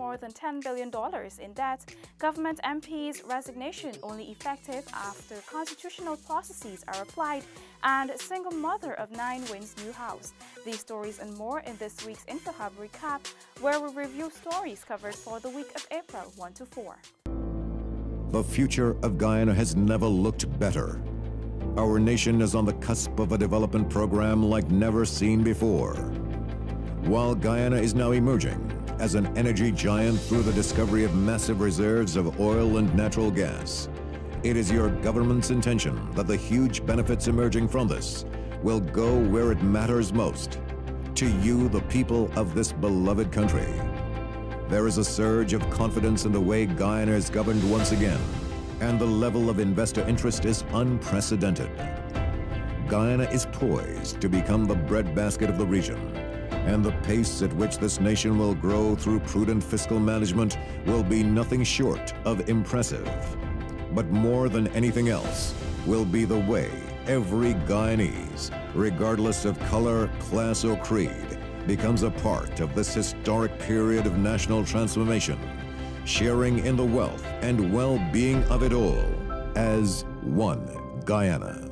more than $10 billion in debt, government MP's resignation only effective after constitutional processes are applied, and single mother of 9 wins new house. These stories and more in this week's InfoHub recap, where we review stories covered for the week of April 1 to 4. The future of Guyana has never looked better. Our nation is on the cusp of a development program like never seen before. While Guyana is now emerging as an energy giant through the discovery of massive reserves of oil and natural gas, it is your government's intention that the huge benefits emerging from this will go where it matters most, to you, the people of this beloved country. There is a surge of confidence in the way Guyana is governed once again, and the level of investor interest is unprecedented. Guyana is poised to become the breadbasket of the region, and the pace at which this nation will grow through prudent fiscal management will be nothing short of impressive. But more than anything else will be the way every Guyanese, regardless of color, class, or creed, becomes a part of this historic period of national transformation, sharing in the wealth and well-being of it all as one Guyana.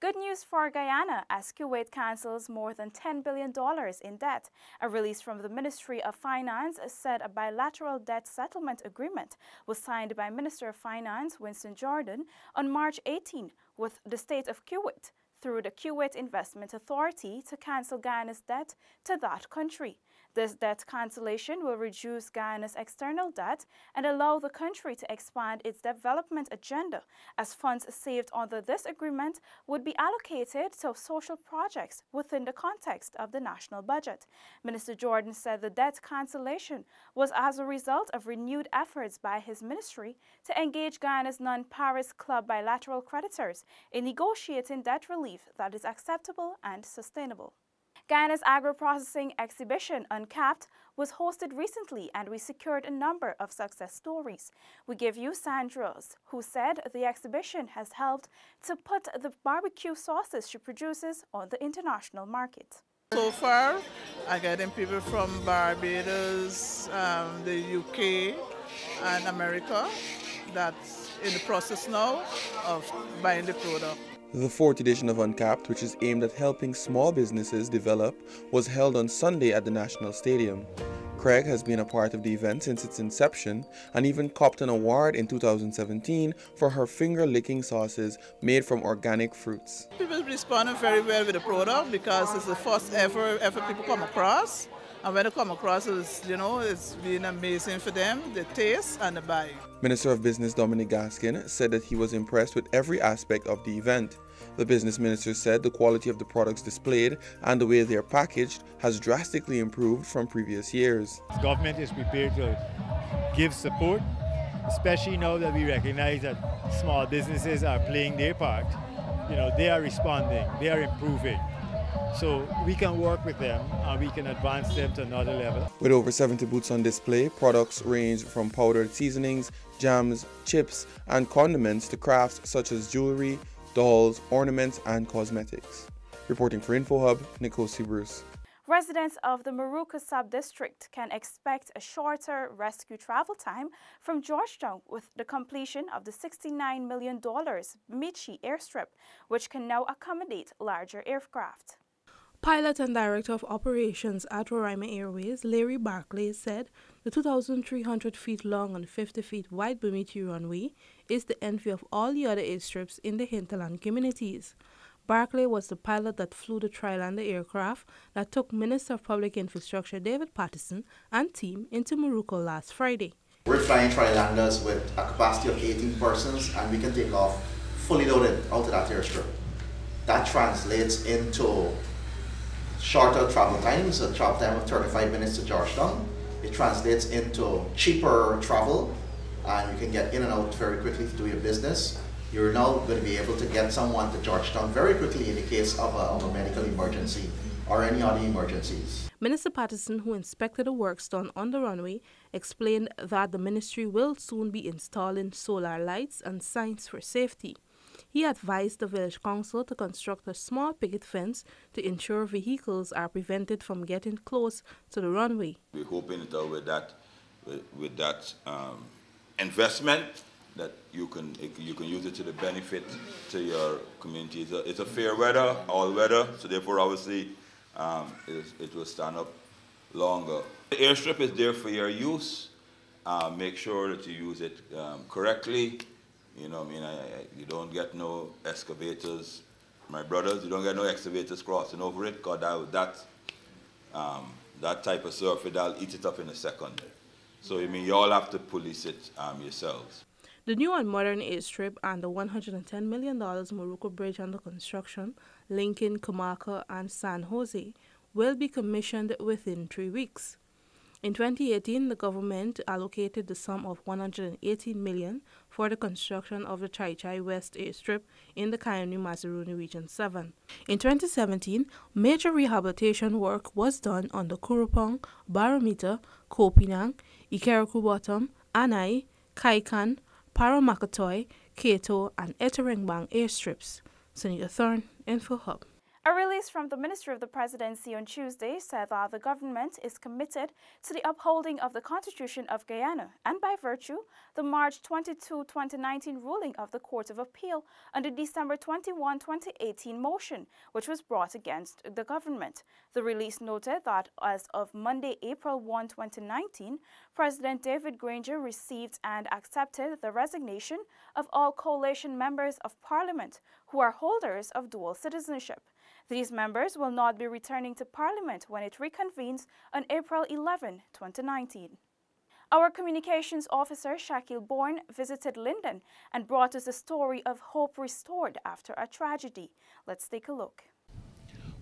Good news for Guyana as Kuwait cancels more than $10 billion in debt. A release from the Ministry of Finance said a bilateral debt settlement agreement was signed by Minister of Finance Winston Jordan on March 18 with the state of Kuwait through the Kuwait Investment Authority to cancel Guyana's debt to that country. This debt cancellation will reduce Guyana's external debt and allow the country to expand its development agenda, as funds saved under this agreement would be allocated to social projects within the context of the national budget. Minister Jordan said the debt cancellation was as a result of renewed efforts by his ministry to engage Guyana's non-Paris Club bilateral creditors in negotiating debt relief that is acceptable and sustainable. Guyana's agro-processing exhibition, Uncapped, was hosted recently, and we secured a number of success stories. We give you Sandra's, who said the exhibition has helped to put the barbecue sauces she produces on the international market. So far, I'm getting people from Barbados, the UK, and America that's in the process now of buying the product. The 4th edition of Uncapped, which is aimed at helping small businesses develop, was held on Sunday at the National Stadium. Craig has been a part of the event since its inception and even copped an award in 2017 for her finger-licking sauces made from organic fruits. People responded very well with the product because it's the first ever people come across. And when they come across, it's been amazing for them, the taste and the buy. Minister of Business Dominic Gaskin said that he was impressed with every aspect of the event. The business minister said the quality of the products displayed and the way they are packaged has drastically improved from previous years. The government is prepared to give support, especially now that we recognize that small businesses are playing their part. They are responding, they are improving. So we can work with them and we can advance them to another level. With over 70 booths on display, products range from powdered seasonings, jams, chips, and condiments to crafts such as jewelry, dolls, ornaments, and cosmetics. Reporting for InfoHub, Nikosi Bruce. Residents of the Maruka sub-district can expect a shorter rescue travel time from Georgetown with the completion of the $69 million Bemidji airstrip, which can now accommodate larger aircraft. Pilot and Director of Operations at Roraima Airways, Larry Barclay, said the 2,300 feet long and 50 feet wide Bemidji runway is the envy of all the other airstrips in the hinterland communities. Barclay was the pilot that flew the Trilander aircraft that took Minister of Public Infrastructure David Patterson and team into Maruko last Friday. We're flying Trilanders with a capacity of 18 persons, and we can take off fully loaded out of that airstrip. That translates into shorter travel times, a travel time of 35 minutes to Georgetown. It translates into cheaper travel, and you can get in and out very quickly to do your business. You're now going to be able to get someone to Georgetown very quickly in the case of a medical emergency or any other emergencies. Minister Patterson, who inspected the works done on the runway, explained that the ministry will soon be installing solar lights and signs for safety. He advised the village council to construct a small picket fence to ensure vehicles are prevented from getting close to the runway. We're hoping that with that investment, that you can use it to the benefit to your community. It's a fair weather, all weather, so therefore obviously it will stand up longer. The airstrip is there for your use. Make sure that you use it correctly. You know, you don't get no excavators, my brothers. You don't get no excavators crossing over it, because that type of surface, that'll eat it up in a second. So you all have to police it yourselves. The new and modern airstrip and the $110 million Morocco Bridge under construction, linking Comarca and San Jose, will be commissioned within 3 weeks. In 2018, the government allocated the sum of $118 million for the construction of the Chai Chai West airstrip in the Cayenne-Mazaruni Region 7. In 2017, major rehabilitation work was done on the Kurupong, Barometer, Kopinang, Ikeraku Bottom, Anai, Kaikan, Paramakatoy, Kato, and Eterengbang airstrips. Sunita Thorne, InfoHub. A release from the Ministry of the Presidency on Tuesday said that the government is committed to the upholding of the Constitution of Guyana and, by virtue, the March 22, 2019 ruling of the Court of Appeal on the December 21, 2018 motion, which was brought against the government. The release noted that as of Monday, April 1, 2019, President David Granger received and accepted the resignation of all coalition members of Parliament who are holders of dual citizenship. These members will not be returning to Parliament when it reconvenes on April 11, 2019. Our communications officer, Shakil Bourne, visited Linden and brought us a story of hope restored after a tragedy. Let's take a look.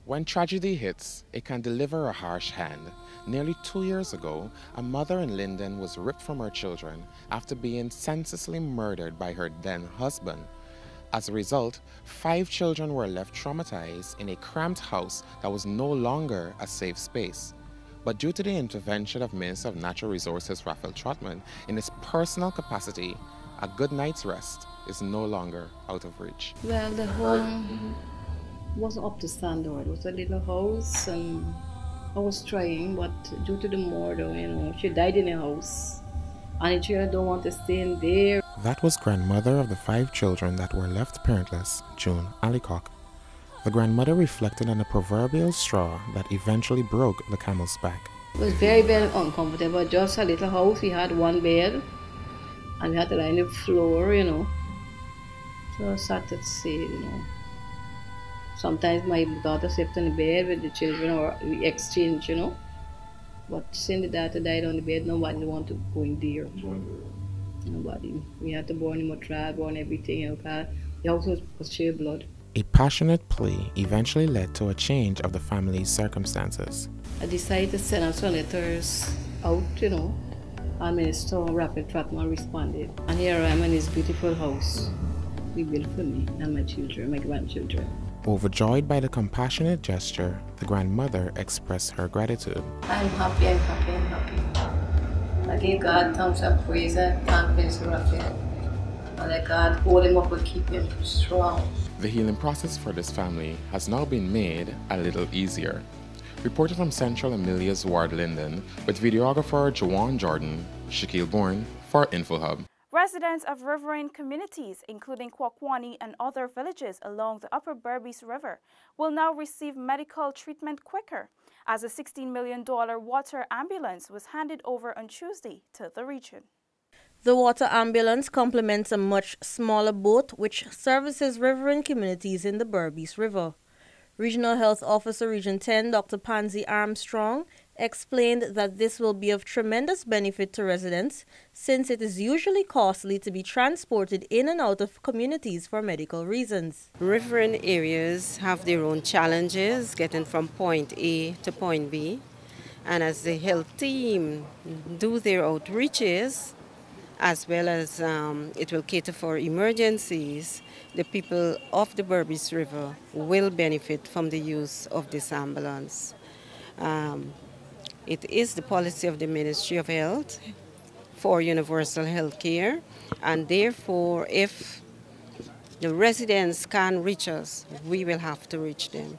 When tragedy hits, it can deliver a harsh hand. Nearly 2 years ago, a mother in Linden was ripped from her children after being senselessly murdered by her then husband. As a result, 5 children were left traumatized in a cramped house that was no longer a safe space. But due to the intervention of Minister of Natural Resources Raphael Trotman in his personal capacity, a good night's rest is no longer out of reach. Well, the home wasn't up to standard. It was a little house, and I was trying, but due to the murder, she died in the house, and the children don't want to stay in there. That was grandmother of the 5 children that were left parentless, June Alicock. The grandmother reflected on the proverbial straw that eventually broke the camel's back. It was very, very uncomfortable. Just a little house. We had one bed, and we had to lie on the floor, So I started to say, Sometimes my daughter slept on the bed with the children, or we exchange, But since the daughter died on the bed, nobody wanted to go in there. Nobody. We had to burn him a trial, burn everything, because the house was sheer blood. A passionate plea eventually led to a change of the family's circumstances. I decided to send out some letters out, and Minister Raphael Trotman responded. And here I am in this beautiful house we built for me and my children, my grandchildren. Overjoyed by the compassionate gesture, the grandmother expressed her gratitude. I'm happy, I'm happy, I'm happy. I give God thanks and praise and thank Minister Raphael. And let God hold him up and keep him strong. The healing process for this family has now been made a little easier. Reported from Central Amelia's Ward, Linden, with videographer Jawan Jordan, Shakil Bourne for InfoHub. Residents of riverine communities, including Kwakwani and other villages along the Upper Berbice River, will now receive medical treatment quicker, as a $16 million water ambulance was handed over on Tuesday to the region. The water ambulance complements a much smaller boat which services riverine communities in the Berbice River. Regional Health Officer Region 10, Dr. Pansy Armstrong, explained that this will be of tremendous benefit to residents since it is usually costly to be transported in and out of communities for medical reasons. Riverine areas have their own challenges getting from point A to point B, and as the health team do their outreaches, as well as it will cater for emergencies, the people of the Berbice River will benefit from the use of this ambulance. It is the policy of the Ministry of Health for universal health care, and therefore if the residents can't reach us, we will have to reach them.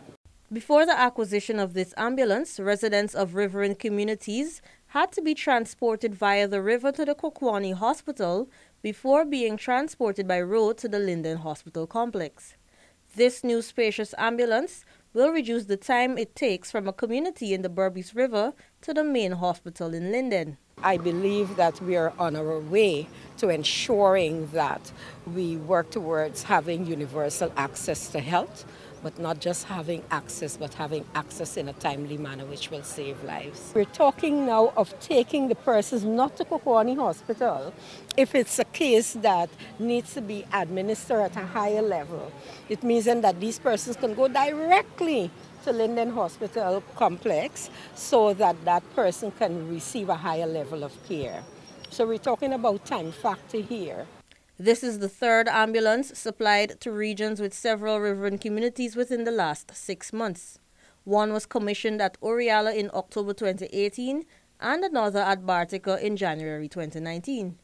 Before the acquisition of this ambulance, residents of riverine communities had to be transported via the river to the Kokwani Hospital before being transported by road to the Linden Hospital complex. This new spacious ambulance will reduce the time it takes from a community in the Berbice River to the main hospital in Linden. I believe that we are on our way to ensuring that we work towards having universal access to health, but not just having access, but having access in a timely manner, which will save lives. We're talking now of taking the persons not to Kokwani Hospital if it's a case that needs to be administered at a higher level. It means then that these persons can go directly to Linden Hospital complex so that that person can receive a higher level of care. So we're talking about time factor here. This is the third ambulance supplied to regions with several riverine communities within the last 6 months. One was commissioned at Oriala in October 2018 and another at Bartica in January 2019.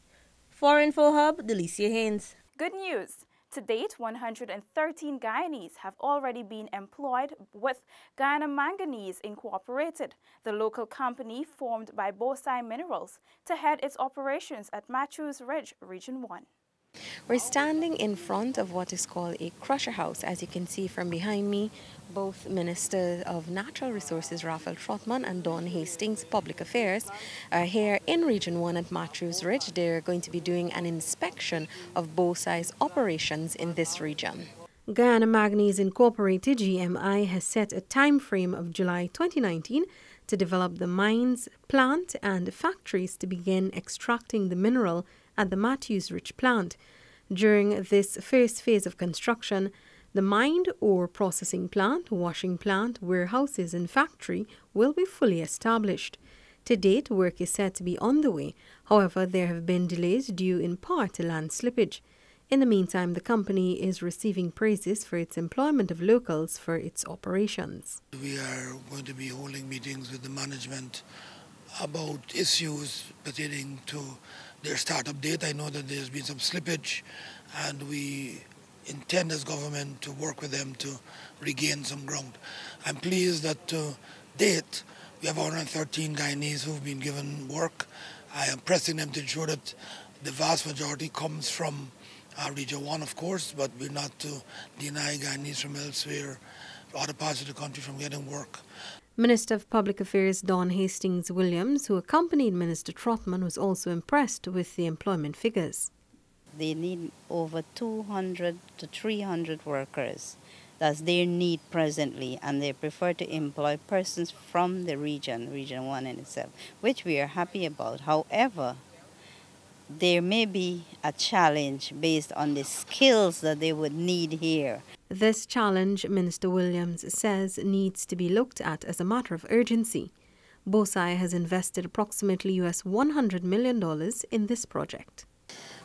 For InfoHub, Delicia Haynes. Good news! To date, 113 Guyanese have already been employed with Guyana Manganese Incorporated, the local company formed by Bosai Minerals, to head its operations at Matthews Ridge, Region 1. We're standing in front of what is called a crusher house. As you can see from behind me, both Minister of Natural Resources Raphael Trotman and Dawn Hastings, Public Affairs, are here in Region 1 at Matthews Ridge. They're going to be doing an inspection of Bosai's operations in this region. Guyana Manganese Incorporated, GMI, has set a time frame of July 2019 to develop the mines, plant and factories to begin extracting the mineral at the Matthews Ridge plant. During this first phase of construction, the mined ore processing plant, washing plant, warehouses and factory will be fully established. To date, work is said to be on the way. However, there have been delays due in part to land slippage. In the meantime, the company is receiving praises for its employment of locals for its operations. We are going to be holding meetings with the management about issues pertaining to their startup date. I know that there's been some slippage, and we intend as government to work with them to regain some ground. I'm pleased that to date we have 113 Guyanese who've been given work. I am pressing them to ensure that the vast majority comes from Region 1, of course, but we're not to deny Guyanese from elsewhere, other parts of the country, from getting work. Minister of Public Affairs Dawn Hastings Williams, who accompanied Minister Trotman, was also impressed with the employment figures. They need over 200 to 300 workers. That's their need presently, and they prefer to employ persons from the region, Region 1 in itself, which we are happy about. However, there may be a challenge based on the skills that they would need here. This challenge, Minister Williams says, needs to be looked at as a matter of urgency. Bosai has invested approximately US $100 million in this project.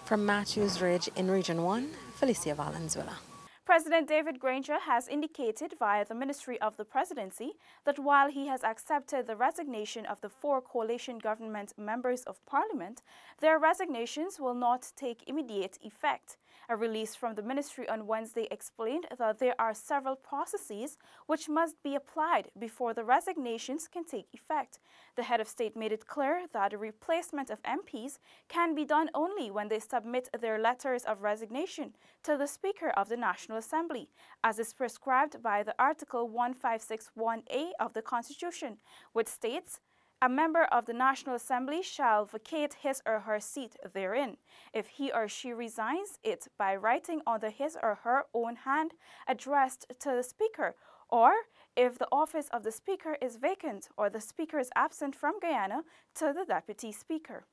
From Matthews Ridge in Region 1, Felicia Valenzuela. President David Granger has indicated via the Ministry of the Presidency that while he has accepted the resignation of the 4 coalition government members of Parliament, their resignations will not take immediate effect. A release from the ministry on Wednesday explained that there are several processes which must be applied before the resignations can take effect. The head of state made it clear that a replacement of MPs can be done only when they submit their letters of resignation to the Speaker of the National Assembly, as is prescribed by the Article 1561A of the Constitution, which states, "A member of the National Assembly shall vacate his or her seat therein, if he or she resigns it by writing under his or her own hand addressed to the Speaker, or if the office of the Speaker is vacant or the Speaker is absent from Guyana, to the Deputy Speaker."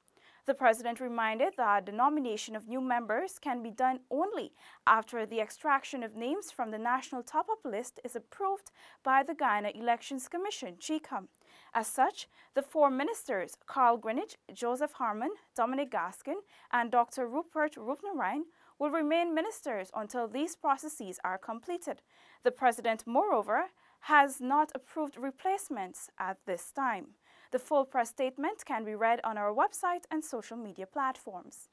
The President reminded that the nomination of new members can be done only after the extraction of names from the national top-up list is approved by the Guyana Elections Commission, GECOM. As such, the 4 ministers, Carl Greenwich, Joseph Harmon, Dominic Gaskin, and Dr. Rupert Rupnarine, will remain ministers until these processes are completed. The President, moreover, has not approved replacements at this time. The full press statement can be read on our website and social media platforms.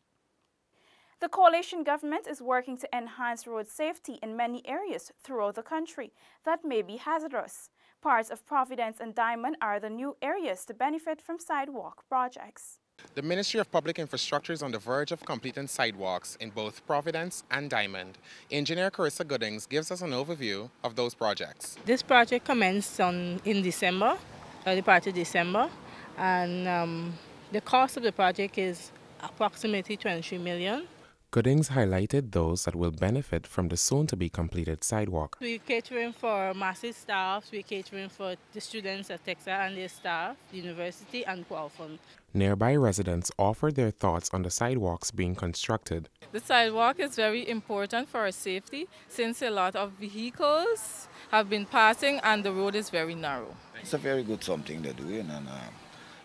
The coalition government is working to enhance road safety in many areas throughout the country that may be hazardous. Parts of Providence and Diamond are the new areas to benefit from sidewalk projects. The Ministry of Public Infrastructure is on the verge of completing sidewalks in both Providence and Diamond. Engineer Carissa Goodings gives us an overview of those projects. This project commenced in December, early part of December, and the cost of the project is approximately $23 million. Goodings highlighted those that will benefit from the soon-to-be completed sidewalk. We're catering for massive staffs, we're catering for the students at Texas and their staff, the university, and Qualfund. Nearby residents offered their thoughts on the sidewalks being constructed. The sidewalk is very important for our safety since a lot of vehicles have been passing and the road is very narrow. It's a very good something they're doing, and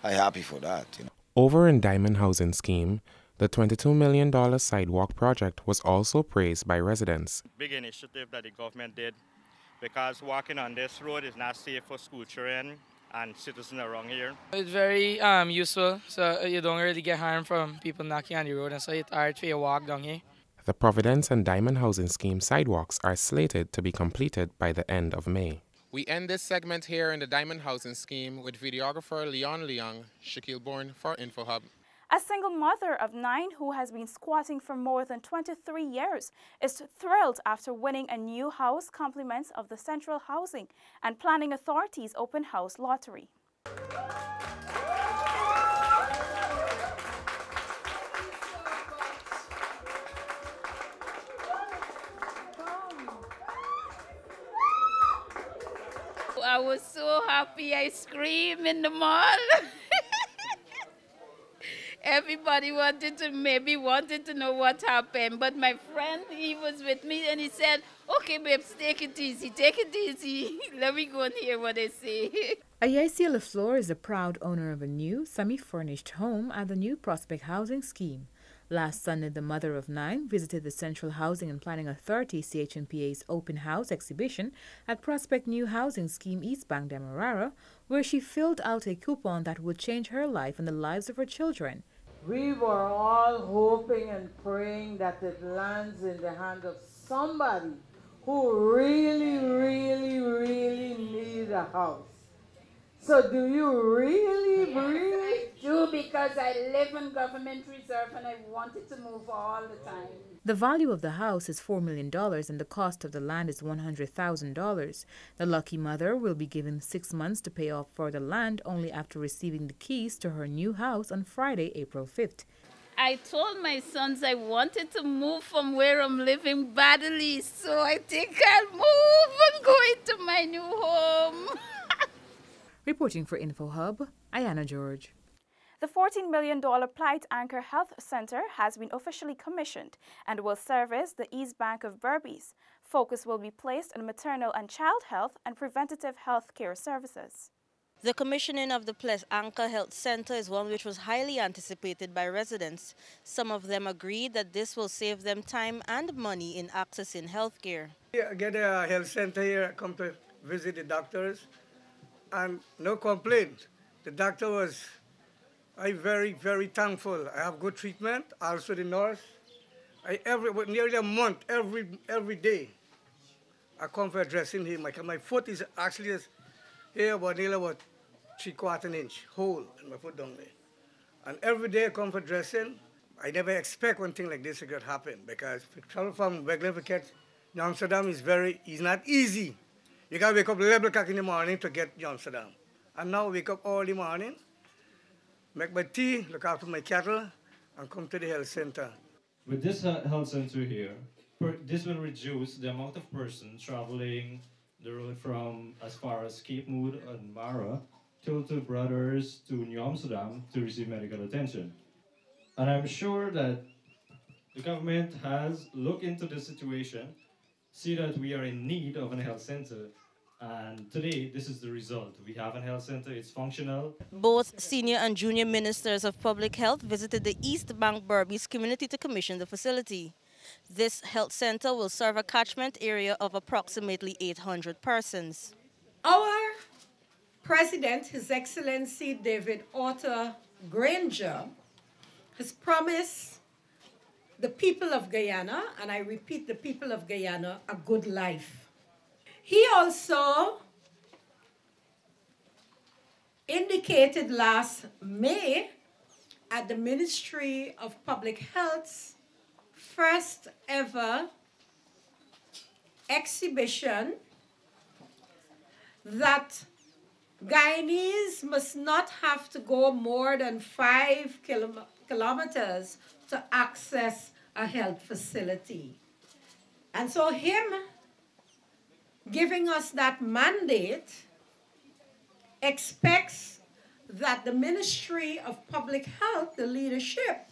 I'm happy for that. Over in Diamond Housing Scheme, the $22 million sidewalk project was also praised by residents. Big initiative that the government did, because walking on this road is not safe for school children and citizens around here. It's very useful, so you don't really get harm from people knocking on the road, and so it's hard for you to walk down here. The Providence and Diamond Housing Scheme sidewalks are slated to be completed by the end of May. We end this segment here in the Diamond Housing Scheme with videographer Leon Leong, Shaquille Bourne for InfoHub. A single mother of 9 who has been squatting for more than 23 years is thrilled after winning a new house compliments of the Central Housing and Planning Authority's open house lottery. I was so happy I screamed in the mall. Everybody wanted to know what happened, but my friend, he was with me and he said, okay babes, take it easy, let me go and hear what they say. Ayacia LaFleur is the proud owner of a new semi-furnished home at the new Prospect Housing Scheme. Last Sunday, the mother of 9 visited the Central Housing and Planning Authority CHMPA's open house exhibition at Prospect New Housing Scheme East Bank Demerara, where she filled out a coupon that would change her life and the lives of her children. We were all hoping and praying that it lands in the hand of somebody who really need a house. So do you really? I do, because I live in government reserve and I wanted to move all the time. The value of the house is $4 million and the cost of the land is $100,000. The lucky mother will be given 6 months to pay off for the land only after receiving the keys to her new house on Friday, April 5th. I told my sons I wanted to move from where I'm living badly, so I think I'll move and go into my new home. Reporting for InfoHub, Ayana George. The $14 million Plight Anchor Health Center has been officially commissioned and will service the East Bank of Berbice. Focus will be placed on maternal and child health and preventative health care services. The commissioning of the Plight Anchor Health Center is one which was highly anticipated by residents. Some of them agreed that this will save them time and money in accessing health care. I get a health center here, I come to visit the doctors, and no complaint. The doctor was very thankful. I have good treatment. Also the nurse. Nearly a month, every day, I come for dressing him. My foot is actually here about nearly about 3/4 inch hole in my foot down there. And every day I come for dressing. I never expect one thing like this to happen, because to travel from Wegland to Amsterdam is not easy. You gotta wake up 11 o'clock in the morning to get to Amsterdam. And now I wake up early morning, make my tea, look after my cattle, and come to the health center. With this health center here, this will reduce the amount of persons traveling the road from as far as Cape Mood and Mara to Brothers to New Amsterdam to receive medical attention. And I'm sure that the government has looked into the situation, see that we are in need of a health center, and today this is the result. We have a health center, it's functional. Both senior and junior ministers of public health visited the East Bank Berbice community to commission the facility. This health center will serve a catchment area of approximately 800 persons. Our President, His Excellency David Arthur Granger, has promised the people of Guyana, and I repeat, the people of Guyana, a good life. He also indicated last May at the Ministry of Public Health's first ever exhibition that Guyanese must not have to go more than 5 kilometers to access a health facility. And so him giving us that mandate expects that the Ministry of Public Health, the leadership,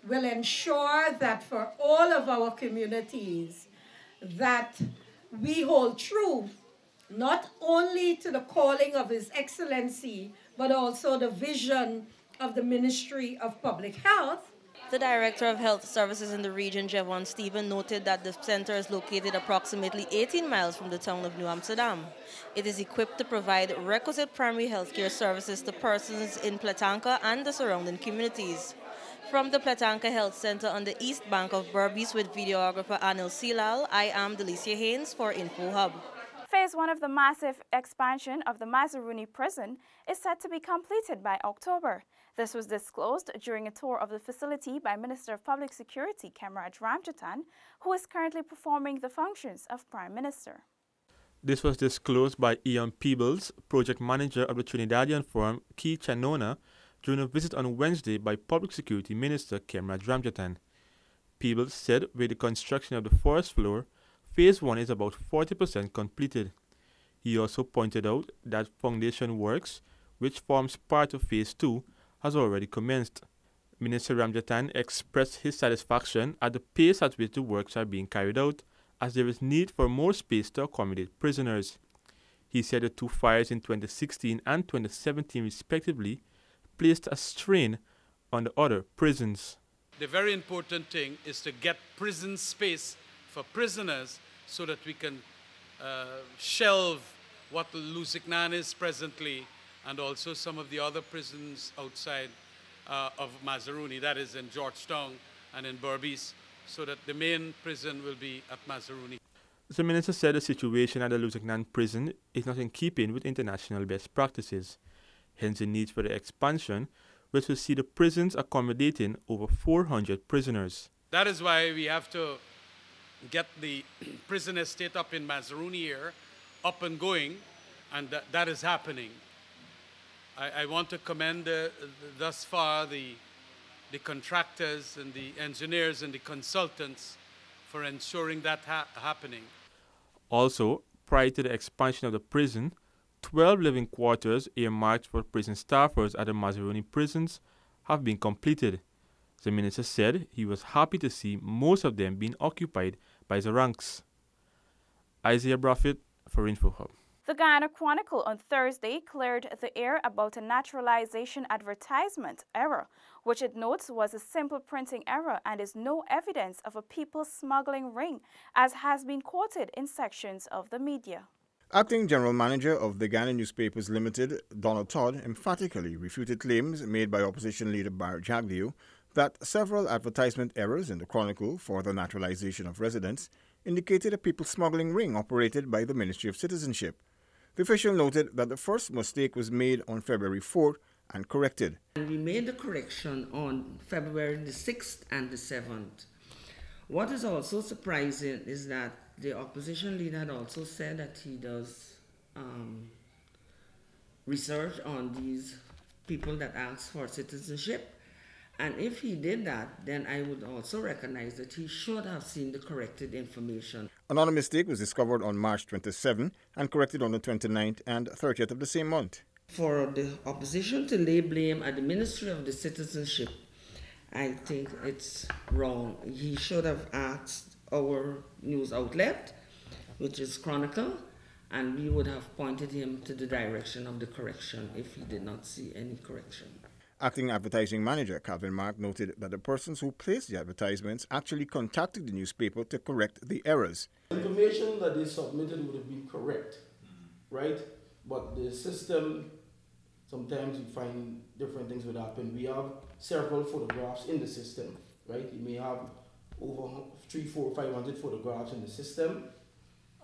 will ensure that for all of our communities that we hold true not only to the calling of His Excellency, but also the vision of the Ministry of Public Health. The Director of Health Services in the region, Jevon Stephen, noted that the center is located approximately 18 miles from the town of New Amsterdam. It is equipped to provide requisite primary health care services to persons in Platanka and the surrounding communities. From the Platanka Health Center on the east bank of Berbice with videographer Anil Silal, I am Delicia Haynes for InfoHub. Phase 1 of the massive expansion of the Mazaruni prison is set to be completed by October. This was disclosed during a tour of the facility by Minister of Public Security Kemraj Ramjatan, who is currently performing the functions of Prime Minister. This was disclosed by Ian Peebles, project manager of the Trinidadian firm Key Chanona, during a visit on Wednesday by Public Security Minister Kemraj Ramjatan. Peebles said with the construction of the first floor, Phase 1 is about 40% completed. He also pointed out that foundation works, which forms part of Phase 2, has already commenced. Minister Ramjatan expressed his satisfaction at the pace at which the works are being carried out, as there is need for more space to accommodate prisoners. He said the two fires in 2016 and 2017 respectively placed a strain on the other prisons. The very important thing is to get prison space for prisoners so that we can shelve what Lusignan is presently and also some of the other prisons outside of Mazaruni, that is in Georgetown and in Berbice, so that the main prison will be at Mazaruni. The minister said the situation at the Lusignan prison is not in keeping with international best practices, hence the need for the expansion, which will see the prisons accommodating over 400 prisoners. That is why we have to get the prison estate up in Mazaruni here up and going, and that is happening. I want to commend thus far the contractors and the engineers and the consultants for ensuring that happening. Also, prior to the expansion of the prison, 12 living quarters earmarked for prison staffers at the Mazaruni prisons have been completed. The minister said he was happy to see most of them being occupied by the ranks. Isaiah Braffett for InfoHub. The Guyana Chronicle on Thursday cleared the air about a naturalization advertisement error, which it notes was a simple printing error and is no evidence of a people smuggling ring, as has been quoted in sections of the media. Acting General Manager of the Guyana Newspapers Limited, Donald Todd, emphatically refuted claims made by opposition leader Barry Jagdeo that several advertisement errors in the Chronicle for the naturalization of residents indicated a people smuggling ring operated by the Ministry of Citizenship. The official noted that the first mistake was made on February 4th and corrected. And we made the correction on February the 6th and the 7th. What is also surprising is that the opposition leader had also said that he does research on these people that ask for citizenship. And if he did that, then I would also recognize that he should have seen the corrected information. Another mistake was discovered on March 27 and corrected on the 29th and 30th of the same month. For the opposition to lay blame at the Ministry of the Citizenship, I think it's wrong. He should have asked our news outlet, which is Chronicle, and we would have pointed him to the direction of the correction if he did not see any correction. Acting Advertising Manager Calvin Mark noted that the persons who placed the advertisements actually contacted the newspaper to correct the errors. The information that they submitted would have been correct, right? But the system, sometimes you find different things would happen. We have several photographs in the system, right? You may have over 300, 400, 500 photographs in the system,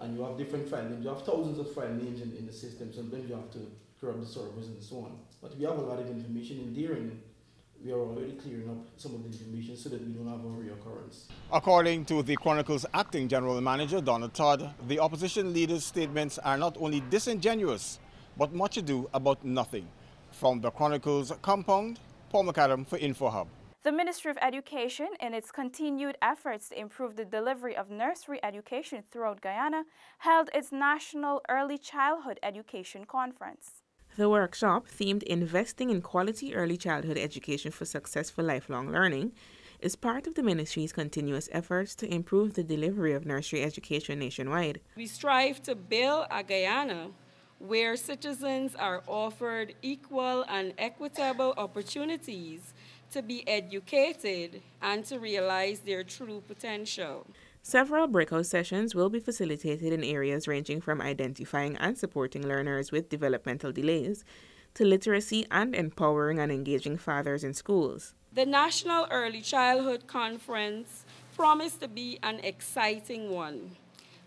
and you have different file names. You have thousands of file names in the system. Sometimes you have to grab the servers and so on. But we have a lot of information in there, and we are already clearing up some of the information so that we don't have a reoccurrence. According to the Chronicle's acting general manager, Donald Todd, the opposition leader's statements are not only disingenuous, but much ado about nothing. From the Chronicle's compound, Paul McAdam for InfoHub. The Ministry of Education, in its continued efforts to improve the delivery of nursery education throughout Guyana, held its National Early Childhood Education Conference. The workshop, themed Investing in Quality Early Childhood Education for Successful Lifelong Learning, is part of the ministry's continuous efforts to improve the delivery of nursery education nationwide. We strive to build a Guyana where citizens are offered equal and equitable opportunities to be educated and to realize their true potential. Several breakout sessions will be facilitated in areas ranging from identifying and supporting learners with developmental delays to literacy and empowering and engaging fathers in schools. The National Early Childhood Conference promised to be an exciting one,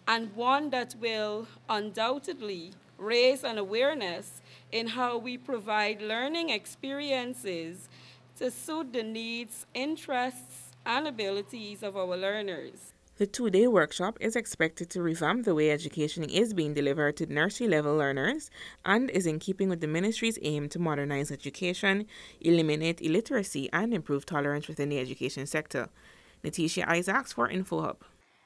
and one that will undoubtedly raise an awareness in how we provide learning experiences to suit the needs, interests, and abilities of our learners. The two-day workshop is expected to revamp the way education is being delivered to nursery-level learners and is in keeping with the ministry's aim to modernize education, eliminate illiteracy, and improve tolerance within the education sector. Natisha Isaacs for InfoHub.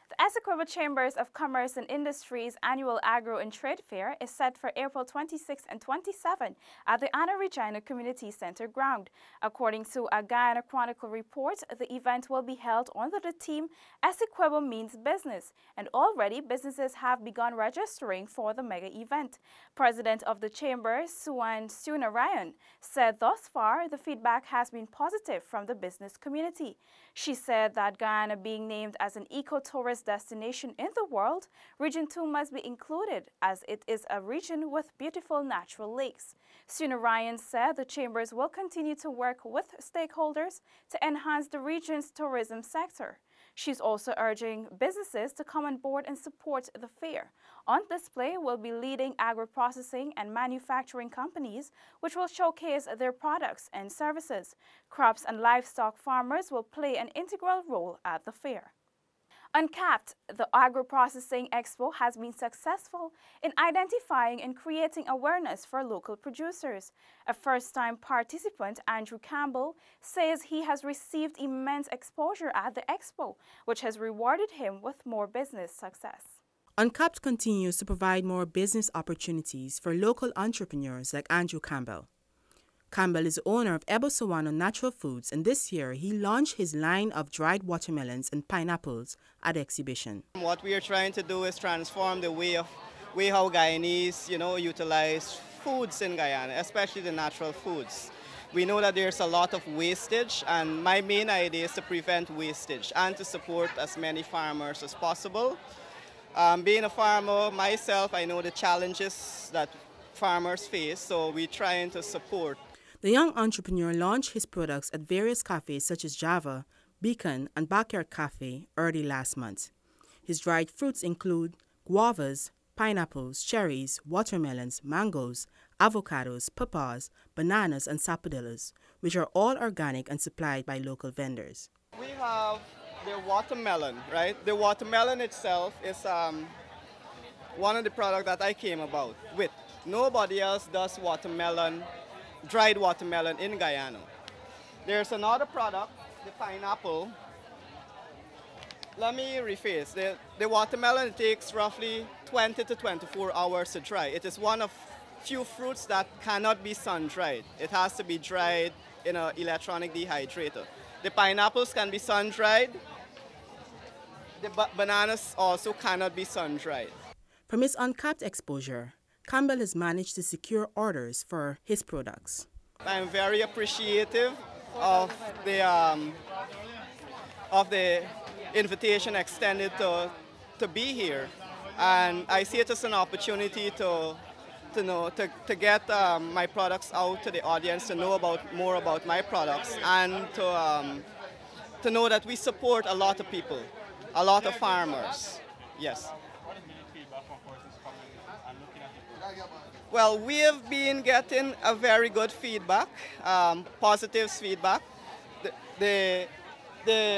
The Essequibo Chambers of Commerce and Industries annual Agro and Trade Fair is set for April 26 and 27 at the Anna Regina Community Center ground. According to a Guyana Chronicle report, the event will be held under the theme Essequibo Means Business, and already businesses have begun registering for the mega event. President of the Chambers, Suan Sunarayan, said thus far the feedback has been positive from the business community. She said that Guyana being named as an eco-tourist destination in the world, Region 2 must be included as it is a region with beautiful natural lakes. Sunarayan said the Chambers will continue to work with stakeholders to enhance the region's tourism sector. She's also urging businesses to come on board and support the fair. On display will be leading agro-processing and manufacturing companies, which will showcase their products and services. Crops and livestock farmers will play an integral role at the fair. Uncapped, the Agro-Processing Expo has been successful in identifying and creating awareness for local producers. A first-time participant, Andrew Campbell, says he has received immense exposure at the expo, which has rewarded him with more business success. Uncapped continues to provide more business opportunities for local entrepreneurs like Andrew Campbell. Campbell is the owner of Ebosawano Natural Foods, and this year he launched his line of dried watermelons and pineapples at the exhibition. What we are trying to do is transform the way how Guyanese, utilize foods in Guyana, especially the natural foods. We know that there's a lot of wastage, and my main idea is to prevent wastage and to support as many farmers as possible. Being a farmer myself, I know the challenges that farmers face, so we're trying to support. The young entrepreneur launched his products at various cafes such as Java, Beacon, and Backyard Cafe early last month. His dried fruits include guavas, pineapples, cherries, watermelons, mangoes, avocados, papaws, bananas, and sapodillos, which are all organic and supplied by local vendors. We have the watermelon, right? The watermelon itself is one of the products that I came about with. Nobody else does dried watermelon in Guyana. There's another product, the pineapple. Let me rephrase. The watermelon takes roughly 20 to 24 hours to dry. It is one of few fruits that cannot be sun-dried. It has to be dried in an electronic dehydrator. The pineapples can be sun-dried. The bananas also cannot be sun-dried. From his uncapped exposure, Campbell has managed to secure orders for his products. I'm very appreciative of the invitation extended to be here, and I see it as an opportunity to get my products out to the audience, to know more about my products, and to know that we support a lot of people, a lot of farmers. Yes. Well, we have been getting a very good feedback, positive feedback. The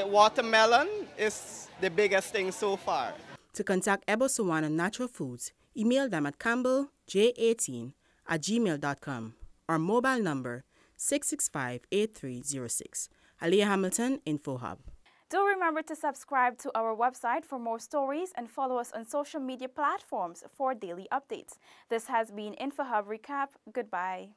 watermelon is the biggest thing so far. To contact Ebo Suwana Natural Foods, email them at campbellj18@gmail.com or mobile number 665-8306. Aliyah Hamilton, InfoHub. Do remember to subscribe to our website for more stories and follow us on social media platforms for daily updates. This has been InfoHub Recap. Goodbye.